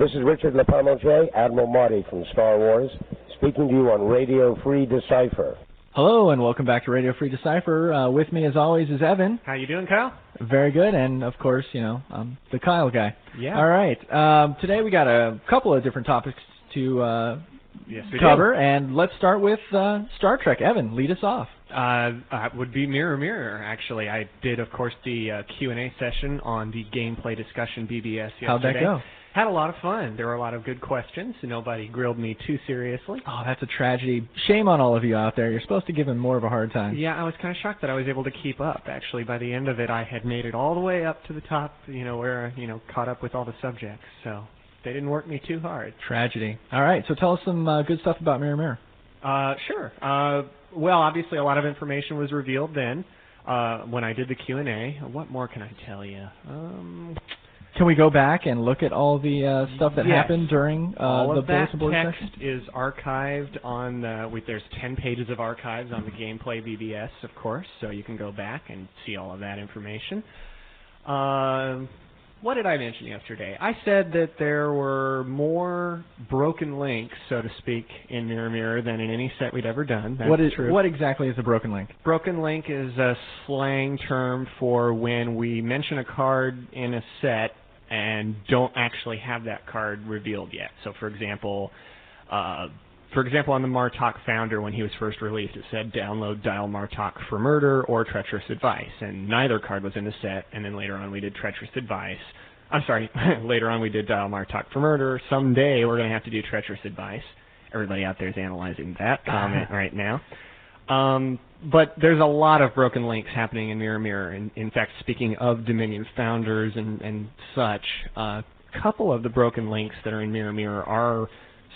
This is Richard LeParmentier, Admiral Marty from Star Wars, speaking to you on Radio Free Decipher. Hello, and welcome back to Radio Free Decipher. With me, as always, is Evan. How you doing, Kyle? Very good, and of course, you know, I'm the Kyle guy. Yeah. All right. Today we got a couple of different topics to cover, and let's start with Star Trek. Evan, lead us off. Would be Mirror, actually. I did, of course, the Q&A session on the gameplay discussion BBS yesterday. How'd that go? Had a lot of fun. There were a lot of good questions. Nobody grilled me too seriously. Oh, that's a tragedy. Shame on all of you out there. You're supposed to give him more of a hard time. Yeah, I was kind of shocked that I was able to keep up. Actually, by the end of it, I had made it all the way up to the top, where, caught up with all the subjects. So they didn't work me too hard. Tragedy. All right, so tell us some good stuff about Mirror. Sure. Well, obviously, a lot of information was revealed then when I did the Q&A. What more can I tell you? Can we go back and look at all the stuff that happened during the bulletin board text section? Is archived on there's 10 pages of archives on the gameplay BBS, of course, so you can go back and see all of that information. What did I mention yesterday? I said that there were more broken links, so to speak, in Mirror than in any set we'd ever done. That's true. What exactly is a broken link? Broken link is a slang term for when we mention a card in a set and don't actually have that card revealed yet. So, for example, on the Martok Founder, when he was first released, it said download Dial Martok for Murder or Treacherous Advice, and neither card was in the set, and then later on we did Treacherous Advice. I'm sorry, later on we did Dial Martok for Murder. Someday we're going to have to do Treacherous Advice. Everybody out there is analyzing that comment right now. But there's a lot of broken links happening in Mirror. In fact, speaking of Dominion Founders and such, a couple of the broken links that are in Mirror are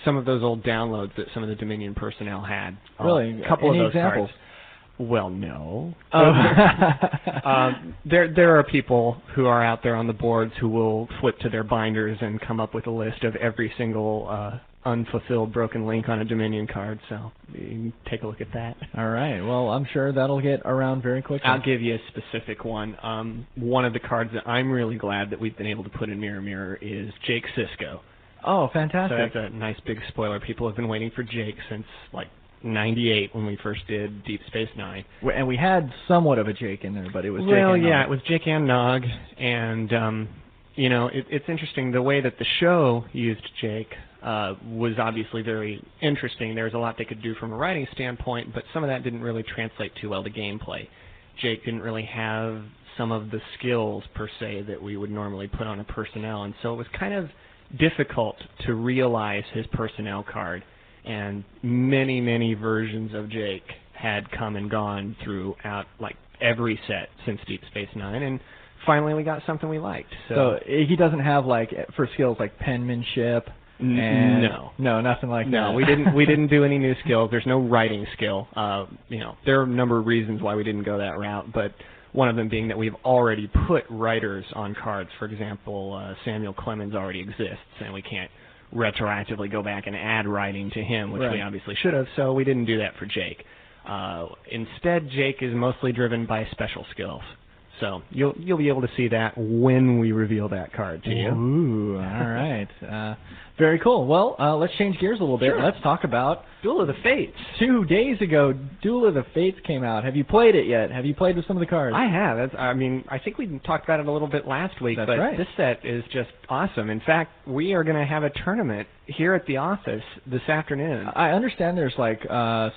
some of those old downloads that some of the Dominion personnel had. Really? A couple Any of those examples? cards. Well, no. Oh. There are people who are out there on the boards who will flip to their binders and come up with a list of every single unfulfilled broken link on a Dominion card, so you can take a look at that. All right. Well, I'm sure that'll get around very quickly. I'll give you a specific one. One of the cards that I'm really glad that we've been able to put in Mirror is Jake Cisco. Oh, fantastic. So that's a nice big spoiler. People have been waiting for Jake since, 98 when we first did Deep Space Nine. And we had somewhat of a Jake in there, but it was Jake and Nog. Well, yeah, it was Jake and Nog, and, it's interesting. The way that the show used Jake was obviously very interesting. There was a lot they could do from a writing standpoint, but some of that didn't really translate too well to gameplay. Jake didn't really have some of the skills, per se, that we would normally put on a personnel, and so it was kind of difficult to realize his personnel card, and many, many versions of Jake had come and gone throughout every set since Deep Space Nine, and finally we got something we liked. So he doesn't have for skills like penmanship. And no, nothing like that. No, we didn't do any new skills. There's no writing skill. There are a number of reasons why we didn't go that route, but one of them being that we've already put writers on cards. For example, Samuel Clemens already exists, and we can't retroactively go back and add writing to him, which we obviously should have, so we didn't do that for Jake. Instead, Jake is mostly driven by special skills. So you'll be able to see that when we reveal that card to you. Ooh, all right. Very cool. Well, let's change gears a little bit. Sure. Let's talk about Duel of the Fates. 2 days ago, Duel of the Fates came out. Have you played it yet? Have you played with some of the cards? I have. I think we talked about it a little bit last week, That's but right. This set is just awesome. In fact, we are going to have a tournament here at the office this afternoon. I understand there's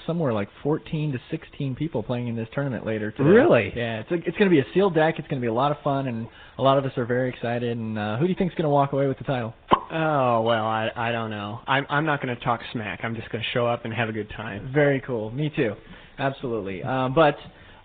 somewhere 14 to 16 people playing in this tournament later today. Really? Yeah, it's going to be a sealed deck. It's going to be a lot of fun, and a lot of us are very excited. And who do you think is going to walk away with the title? Oh, well, I don't know. I'm not going to talk smack. I'm just going to show up and have a good time. Very cool. Me too. Absolutely. But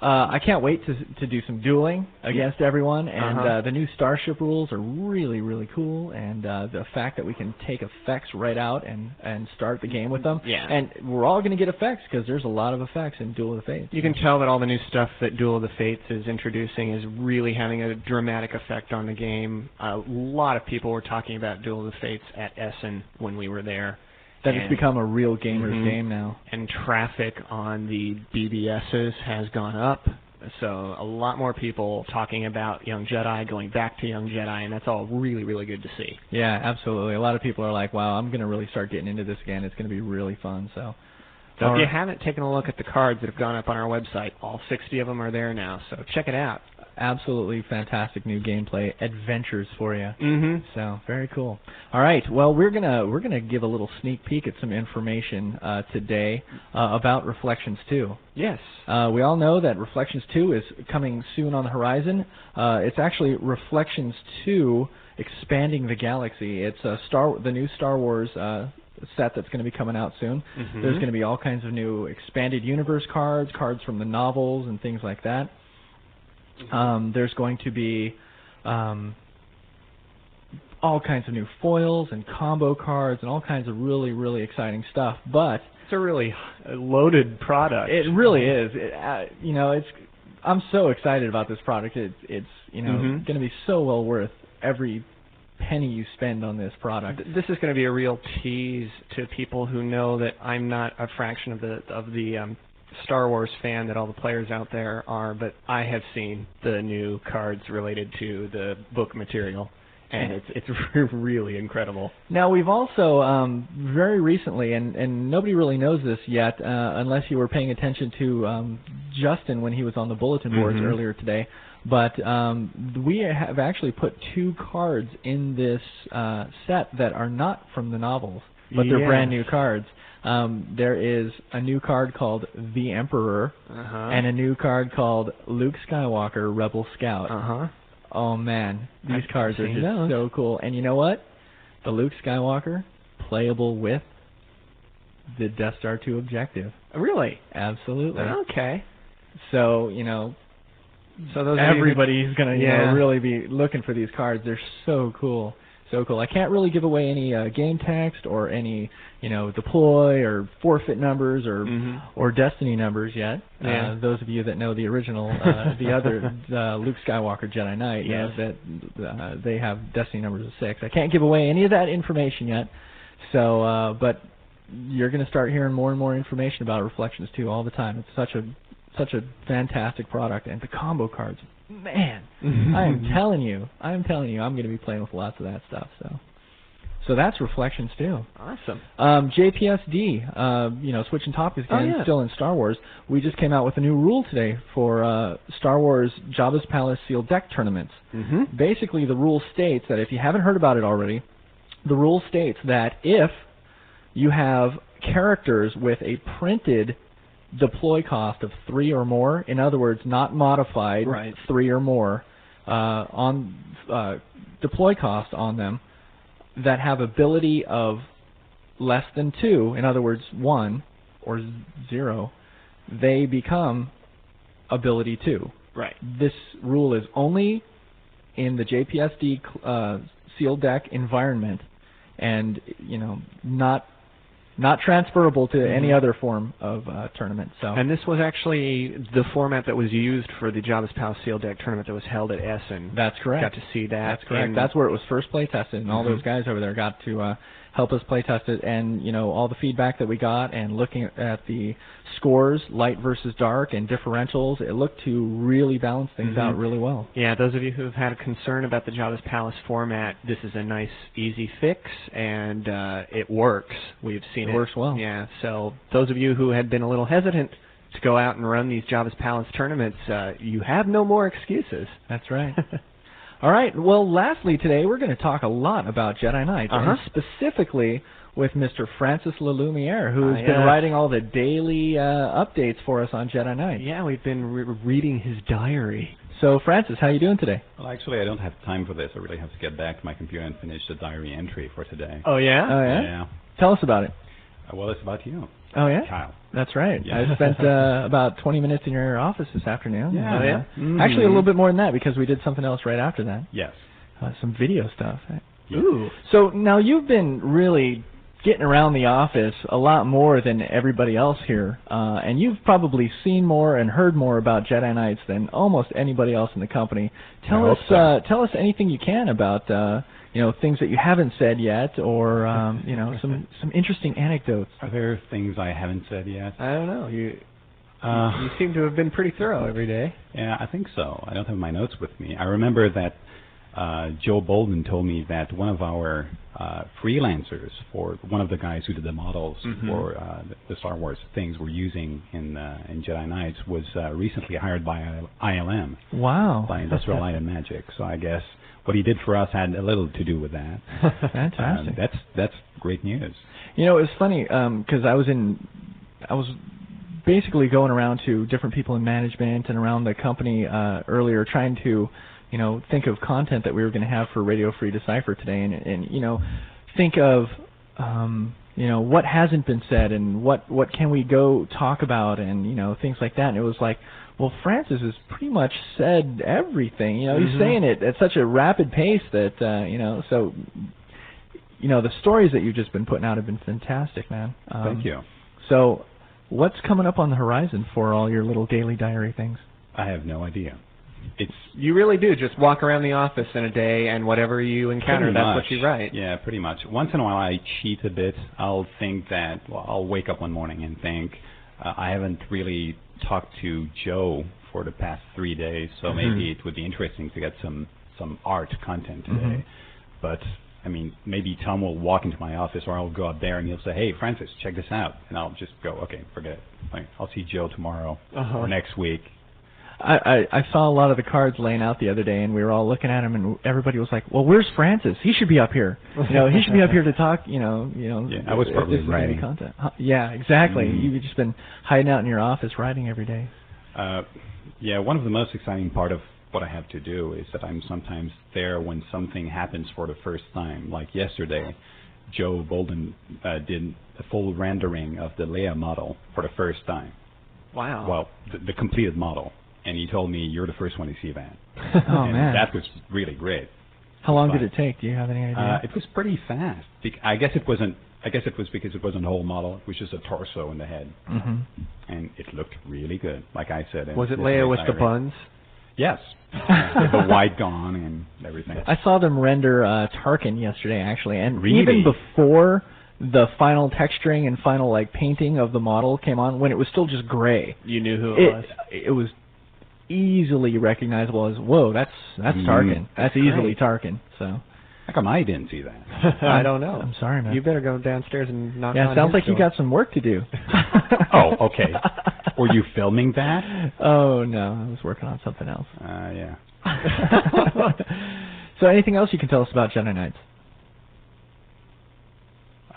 I can't wait to do some dueling against everyone, and the new Starship rules are really, really cool, and the fact that we can take effects right out and start the game with them. Yeah. And we're all going to get effects because there's a lot of effects in Duel of the Fates. You can tell that all the new stuff that Duel of the Fates is introducing is really having a dramatic effect on the game. A lot of people were talking about Duel of the Fates at Essen when we were there. That has become a real gamer's game now. And traffic on the BBSs has gone up. So a lot more people talking about Young Jedi, going back to Young Jedi, and that's all really, really good to see. Yeah, absolutely. A lot of people are like, wow, I'm going to really start getting into this again. It's going to be really fun. So if you haven't taken a look at the cards that have gone up on our website, all 60 of them are there now, so check it out. Absolutely fantastic new gameplay adventures for you. Mm-hmm. So very cool. All right, well we're gonna give a little sneak peek at some information today about Reflections 2. Yes. We all know that Reflections 2 is coming soon on the horizon. It's actually Reflections 2 Expanding the Galaxy. It's the new Star Wars set that's going to be coming out soon. Mm-hmm. There's going to be all kinds of new expanded universe cards from the novels and things like that. There's going to be all kinds of new foils and combo cards and all kinds of really, really exciting stuff. But it's a really loaded product. It really is. I'm so excited about this product. It's going to be so well worth every penny you spend on this product. This is going to be a real tease to people who know that I'm not a fraction of the Star Wars fan that all the players out there are, but I have seen the new cards related to the book material, and it's really incredible. Now, we've also very recently, and nobody really knows this yet, unless you were paying attention to Justin when he was on the bulletin boards earlier today, but we have actually put 2 cards in this set that are not from the novels, but they're brand new cards. There is a new card called The Emperor and a new card called Luke Skywalker, Rebel Scout. Oh, man. These cards are just so cool. And you know what? The Luke Skywalker, playable with the Death Star 2 objective. Really? Absolutely. Okay. So, so everybody's going to really be looking for these cards. They're so cool. So cool. I can't really give away any game text or any, deploy or forfeit numbers or destiny numbers yet. Yeah. Those of you that know the original, the other Luke Skywalker Jedi Knight, know that they have destiny numbers of 6. I can't give away any of that information yet. So, but you're going to start hearing more and more information about Reflections 2 all the time. It's such a fantastic product, and the combo cards. Man, I'm telling you, I'm going to be playing with lots of that stuff. So that's Reflections 2. Awesome. JPSD, switching topics again, still in Star Wars. We just came out with a new rule today for Star Wars Jabba's Palace sealed deck tournaments. Basically, the rule states that if you haven't heard about it already, the rule states that if you have characters with a printed deploy cost of 3 or more, in other words, not modified, 3 or more, on deploy cost on them, that have ability of less than 2, in other words, 1 or 0, they become ability 2. Right. This rule is only in the JPSD sealed deck environment, and not transferable to any other form of tournament. So. And this was actually the format that was used for the Jabba's Palace sealed deck tournament that was held at Essen. That's correct. Got to see that. That's correct. That's where it was first play tested, and all those guys over there got to help us play test it. And all the feedback that we got, and looking at the scores, light versus dark, and differentials, it looked to really balance things out really well. Yeah, those of you who have had a concern about the Jabba's Palace format, this is a nice, easy fix, and it works. We've seen it works well. Yeah, so those of you who had been a little hesitant to go out and run these Jabba's Palace tournaments, you have no more excuses. That's right. All right, well, lastly today, we're going to talk a lot about Jedi Knights, and specifically with Mr. Francis Lalumiere, who's been writing all the daily updates for us on Jedi Knights. Yeah, we've been reading his diary. So, Francis, how are you doing today? Well, actually, I don't have time for this. I really have to get back to my computer and finish the diary entry for today. Oh, yeah? Oh, yeah? Yeah. Tell us about it. Well, it's about you. Oh, yeah? Kyle. That's right. Yeah. I spent about 20 minutes in your office this afternoon. Yeah. Oh, yeah? Actually, a little bit more than that, because we did something else right after that. Yes. Some video stuff. Yes. Ooh. So, now you've been really getting around the office a lot more than everybody else here, and you've probably seen more and heard more about Jedi Knights than almost anybody else in the company. Tell us anything you can about things that you haven't said yet, or some interesting anecdotes. Are there things I haven't said yet? I don't know. You seem to have been pretty thorough every day. Yeah, I think so. I don't have my notes with me. I remember that Joe Bolden told me that one of our freelancers, for one of the guys who did the models for the Star Wars things we're using in Jedi Knights, was recently hired by ILM. Wow. By Industrial Light and Magic. So I guess what he did for us had a little to do with that. Fantastic. That's great news. You know, it was funny because I was basically going around to different people in management and around the company earlier, trying to, you know, think of content that we were going to have for Radio Free Decipher today, and you know, think of you know, what hasn't been said and what can we go talk about, and you know, things like that. And it was like, well, Francis has pretty much said everything. You know, he's saying it at such a rapid pace that you know, so you know, the stories that you've just been putting out have been fantastic, man. Thank you. So, what's coming up on the horizon for all your little daily diary things? I have no idea. You really do just walk around the office in a day, and whatever you encounter, pretty that's much what you write. Yeah, pretty much. Once in a while I cheat a bit. I'll think that, well, I'll wake up one morning and think, I haven't really talked to Joe for the past 3 days, so maybe it would be interesting to get some art content today. But I mean, maybe Tom will walk into my office, or I'll go up there and he'll say, "Hey, Francis, check this out," and I'll just go, "Okay, forget it. Like, I'll see Joe tomorrow or next week." I saw a lot of the cards laying out the other day, and we were all looking at them, and everybody was like, "Well, where's Francis? He should be up here. You know, he should be up here to talk. You know." Yeah, I was probably writing content. Yeah, exactly. You've just been hiding out in your office writing every day. Yeah, one of the most exciting part of what I have to do is that I'm sometimes there when something happens for the first time. Like yesterday, Joe Bolden did a full rendering of the Leia model for the first time. Wow. Well, the completed model. And he told me, "You're the first one to see that." Oh, man. That was really great. How long did it take? Do you have any idea? It was pretty fast. I guess it was because it wasn't a whole model. It was just a torso and the head. And it looked really good, like I said. Was it Leia with the buns? Yes. With the white gone and everything. I saw them render Tarkin yesterday, actually, and really? Even before the final texturing and final like painting of the model came on, when it was still just gray, you knew who it was. It was easily recognizable as, whoa, that's Tarkin. That's easily Tarkin. So. How come I didn't see that? I don't know. I'm sorry, man. You better go downstairs and knock on Yeah, sounds like door. you got some work to do. Oh, okay. Were you filming that? Oh, no. I was working on something else. Yeah. So anything else you can tell us about Jedi Knights?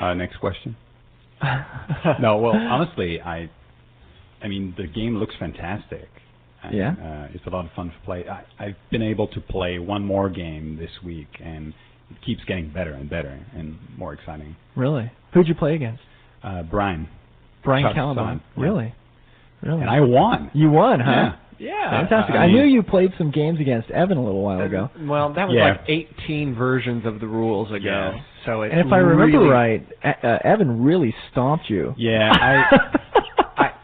Next question. No, well, honestly, I mean, the game looks fantastic. And, it's a lot of fun to play. I've been able to play one more game this week, and it keeps getting better and better and more exciting. Really? Who'd you play against? Brian. Brian Caliban. Really? Really? And I won. You won, huh? Yeah. Fantastic. I knew you played some games against Evan a little while ago. Well, that was like 18 versions of the rules ago. Yes. So it's and if I remember right, Evan really stomped you. Yeah,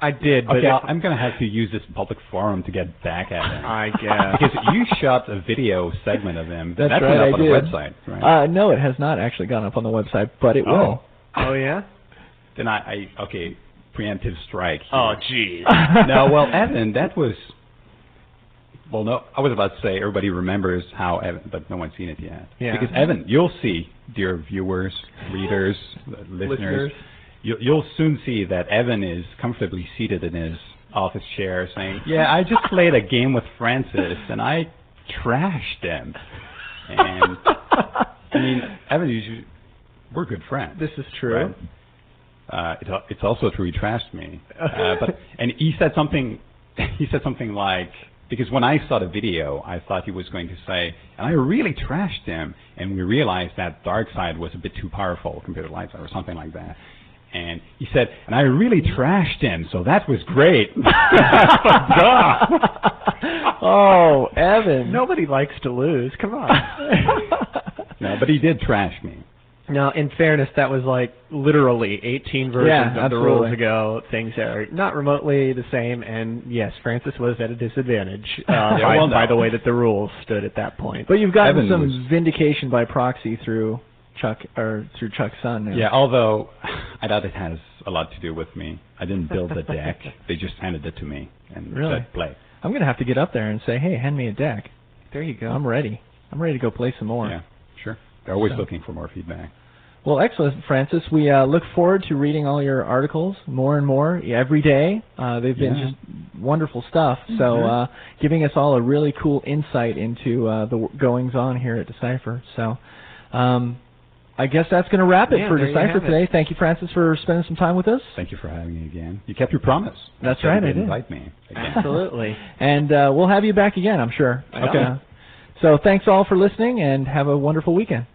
I did, but okay, I'm going to have to use this public forum to get back at him. I guess. Because you shot a video segment of him. That's right, went up on the website, right? No, it has not actually gone up on the website, but it will. Oh, yeah? Then okay, preemptive strike here. Oh, geez. No, well, Evan, that was... Well, no, I was about to say everybody remembers how Evan, but no one's seen it yet. Yeah. Because Evan, you'll see, dear viewers, readers, listeners, you'll soon see that Evan is comfortably seated in his office chair saying, "Yeah, I just played a game with Francis, and I trashed him." And, I mean, Evan, we're good friends. This is true. Right? It's also true he trashed me. And he said something like, because when I saw the video, I thought he was going to say, "And I really trashed him," and we realized that dark side was a bit too powerful compared to light side or something like that. And he said, "And I really trashed him, so that was great." Oh, Evan. Nobody likes to lose. Come on. No, but he did trash me. Now, in fairness, that was like literally 18 versions of the rules ago. Things are not remotely the same, and yes, Francis was at a disadvantage by the way that the rules stood at that point. But you've gotten some vindication by proxy through Chuck's son. Yeah, although I doubt it has a lot to do with me. I didn't build the deck. They just handed it to me and Really? said play. I'm going to have to get up there and say, hey, hand me a deck. There you go. I'm ready. I'm ready to go play some more. Yeah, sure. They're always looking for more feedback. Well, excellent, Francis. We look forward to reading all your articles more and more every day. They've been just wonderful stuff. So giving us all a really cool insight into the goings-on here at Decipher. So I guess that's going to wrap it for Decipher today. Thank you, Francis, for spending some time with us. Thank you for having me again. You kept your promise. That's right, I did. Invite me again. Absolutely. And we'll have you back again, I'm sure. Okay. So thanks all for listening, and have a wonderful weekend.